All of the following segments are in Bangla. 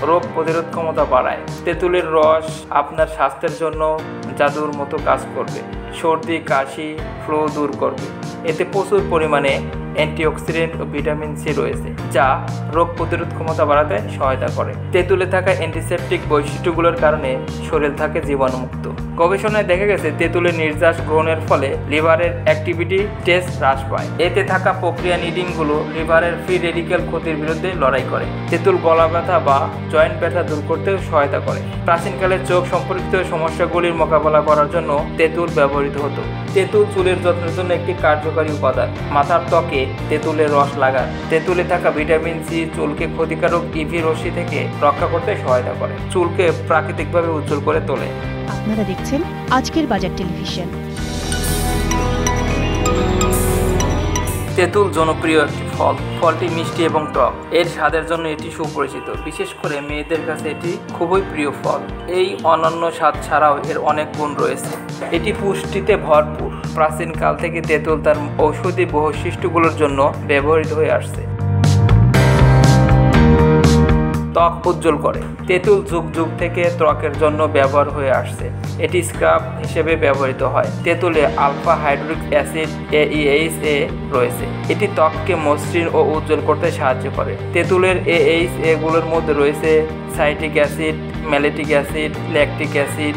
রোগ প্রতিরোধ ক্ষমতা বাড়ায়। তেঁতুলের রস আপনার স্বাস্থ্যের জন্য জাদুর মতো কাজ করবে। সর্দি, কাশি, ফ্লু দূর করবে। এতে প্রচুর পরিমাণে অ্যান্টিঅক্সিডেন্ট ও ভিটামিন সি রয়েছে, যা রোগ প্রতিরোধ ক্ষমতা বাড়াতে সহায়তা করে। তেঁতুলে থাকা অ্যান্টিসেপটিক বৈশিষ্ট্যগুলোর কারণে শরীর থাকে জীবাণুমুক্ত। গবেষণায় দেখা গেছে তেঁতুলের নির্যাস গ্রহণের ফলে লিভারের অ্যাক্টিভিটি টেস্ট হ্রাস পায়। এতে থাকা প্রক্রিয়ানিডিনগুলো লিভারের ফ্রি রেডিক্যাল ক্ষতির বিরুদ্ধে লড়াই করে। তেঁতুল গলা ব্যথা বা জয়েন্ট ব্যথা দূর করতেও সহায়তা করে। প্রাচীনকালে চোখ সম্পর্কিত সমস্যাগুলির মোকাবেলা করার জন্য তেঁতুল ব্যবহৃত হতো। তেঁতুল চুলের যত্নের জন্য একটি কার্যকারী উপাদান। মাথার ত্বকে তেঁতুলের রস লাগান। তেঁতুলে থাকা ভিটামিন সি চুলকে ক্ষতিকারক ইভি রশ্মি থেকে রক্ষা করতে সহায়তা করে। চুলকে প্রাকৃতিকভাবে উজ্জ্বল করে তোলে। আপনারা দেখছেন আজকের বাজার টেলিভিশন। তেঁতুল জনপ্রিয় একটি ফল। ফলটি মিষ্টি এবং টক। এর স্বাদের জন্য এটি সুপরিচিত। বিশেষ করে মেয়েদের কাছে এটি খুবই প্রিয় ফল। এই অনন্য স্বাদ ছাড়াও এর অনেক গুণ রয়েছে। এটি পুষ্টিতে ভরপুর। প্রাচীনকাল থেকে তেঁতুল তার ঔষধি বৈশিষ্ট্যগুলোর জন্য ব্যবহৃত হয়ে আসছে। ত্বক উজ্জ্বল করে। তেঁতুল যুগ যুগ থেকে ত্বকের জন্য ব্যবহার হয়ে আসছে। এটি স্ক্রাব হিসেবে ব্যবহৃত হয়। তেঁতুলে আলফা হাইড্রোক্লিক অ্যাসিড AEHA রয়েছে। এটি ত্বককে মসৃণ ও উজ্জ্বল করতে সাহায্য করে। তেঁতুলের AHA গুলোর মধ্যে রয়েছে citric acid, malic acid, lactic acid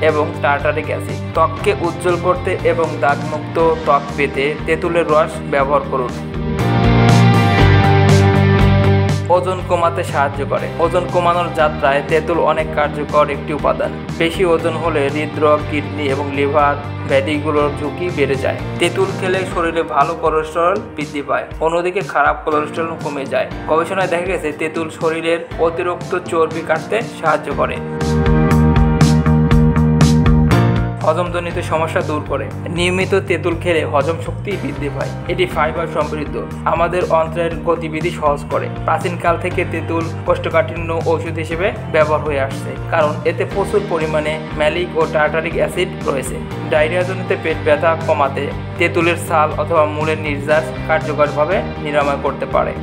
এবং টার্টারিক অ্যাসিড। ত্বককে উজ্জ্বল করতে এবং দাগমুক্ত ত্বক পেতে তেঁতুলের রস ব্যবহার করুন। ওজন কমাতে সাহায্য করে। ওজন কমানোর যাত্রায় তেঁতুল অনেক কার্যকর একটি উপাদান। বেশি ওজন হলে হৃদরোগ, কিডনি এবং লিভার ব্যাধিগুলোর ঝুঁকি বেড়ে যায়। তেঁতুল খেলে শরীরে ভালো কোলেস্টেরল বৃদ্ধি পায়, অন্যদিকে খারাপ কোলেস্টেরল কমে যায়। গবেষণায় দেখা গেছে তেঁতুল শরীরের অতিরিক্ত চর্বি কাটতে সাহায্য করে। হজমজনিত সমস্যা দূর করে। নিয়মিত তেঁতুল খেলে হজম শক্তি বৃদ্ধি পায়। এটি ফাইবার সমৃদ্ধ, আমাদের অন্ত্রের গতিবিধি সহজ করে। প্রাচীনকাল থেকে তেঁতুল কোষ্ঠকাঠিন্য ঔষধ হিসেবে ব্যবহার হয়ে আসছে, কারণ এতে প্রচুর পরিমাণে ম্যালিক ও টার্টারিক অ্যাসিড রয়েছে। ডায়রিয়াজনিত পেট ব্যথা কমাতে তেঁতুলের ছাল অথবা মূলের নির্যাস কার্যকরভাবে নিরাময় করতে পারে।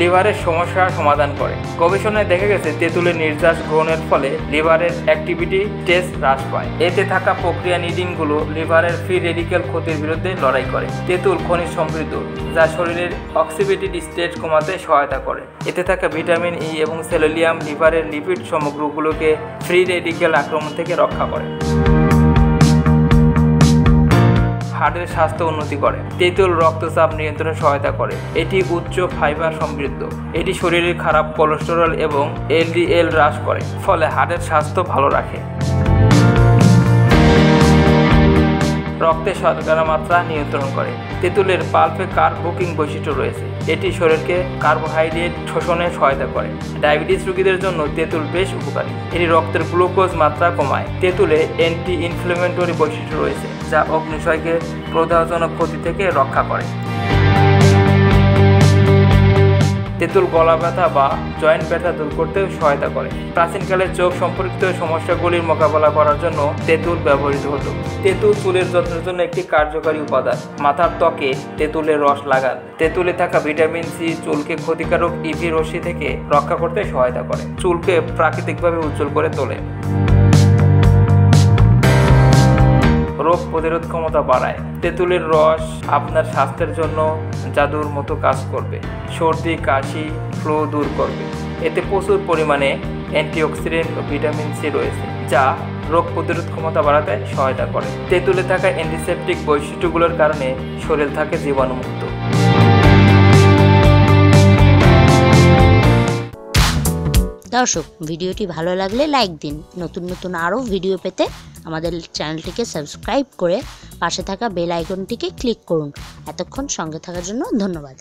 লিভারের সমস্যার সমাধান করে। গবেষণায় দেখা গেছে তেঁতুলের নির্যাস গ্রহণের ফলে লিভারের অ্যাক্টিভিটি টেস্ট হ্রাস পায়। এতে থাকা প্রক্রিয়ানিডিনগুলো লিভারের ফ্রি রেডিক্যাল ক্ষতির বিরুদ্ধে লড়াই করে। তেঁতুল খনিজ সমৃদ্ধ, যা শরীরের অক্সিডেটিভ স্টেট কমাতে সহায়তা করে। এতে থাকা ভিটামিন ই এবং সেলেনিয়াম লিভারের লিপিড সামগ্রীগুলোকে ফ্রি রেডিক্যাল আক্রমণ থেকে রক্ষা করে। হার্টের স্বাস্থ্য উন্নতি করে। তেঁতুল রক্তচাপ নিয়ন্ত্রণে সহায়তা করে। এটি উচ্চ ফাইবার সমৃদ্ধ। এটি শরীরের খারাপ কোলেস্টেরল এবং LDL হ্রাস করে, ফলে হার্টের স্বাস্থ্য ভালো রাখে। রক্তে শর্করার মাত্রা নিয়ন্ত্রণ করে। তেঁতুলের পাল্পে কার্ব বুকিং বৈশিষ্ট্য রয়েছে। এটি শরীরকে কার্বোহাইড্রেট শোষণে সহায়তা করে। ডায়াবেটিস রোগীদের জন্য তেঁতুল বেশ উপকারী। এটি রক্তের গ্লুকোজ মাত্রা কমায়। তেঁতুলে অ্যান্টি ইনফ্লেমেটরি বৈশিষ্ট্য রয়েছে, যা অগ্ন্যাশয়কে প্রদাহজনক ক্ষতি থেকে রক্ষা করে। তেঁতুল গলা ব্যথা বা জয়েন্ট ব্যথা দূর করতেও সহায়তা করে। প্রাচীনকালে চোখ সম্পর্কিত সমস্যাগুলির মোকাবেলা করার জন্য তেঁতুল ব্যবহৃত হতো। তেঁতুল চুলের যত্নের জন্য একটি কার্যকারী উপাদান। মাথার ত্বকে তেঁতুলের রস লাগান। তেঁতুলে থাকা ভিটামিন সি চুলকে ক্ষতিকারক ইভি রশ্মি থেকে রক্ষা করতে সহায়তা করে। চুলকে প্রাকৃতিকভাবে উজ্জ্বল করে তোলে। রোগ প্রতিরোধ ক্ষমতা বাড়ায়। তেঁতুলের রস আপনার স্বাস্থ্যের জন্য জাদুর মতো কাজ করবে। সর্দি, কাশি, ফ্লু দূর করবে। এতে প্রচুর পরিমাণে অ্যান্টিঅক্সিডেন্ট ও ভিটামিন সি রয়েছে, যা রোগ প্রতিরোধ ক্ষমতা বাড়াতে সহায়তা করে। তেঁতুলে থাকা অ্যান্টিসেপটিক বৈশিষ্ট্যগুলোর কারণে শরীর থাকে জীবাণুমুক্ত। দর্শক, ভিডিওটি ভালো লাগলে লাইক দিন। নতুন নতুন আরও ভিডিও পেতে আমাদের চ্যানেলটিকে সাবস্ক্রাইব করে পাশে থাকা বেল আইকনটিকে ক্লিক করুন। এতক্ষণ সঙ্গে থাকার জন্য ধন্যবাদ।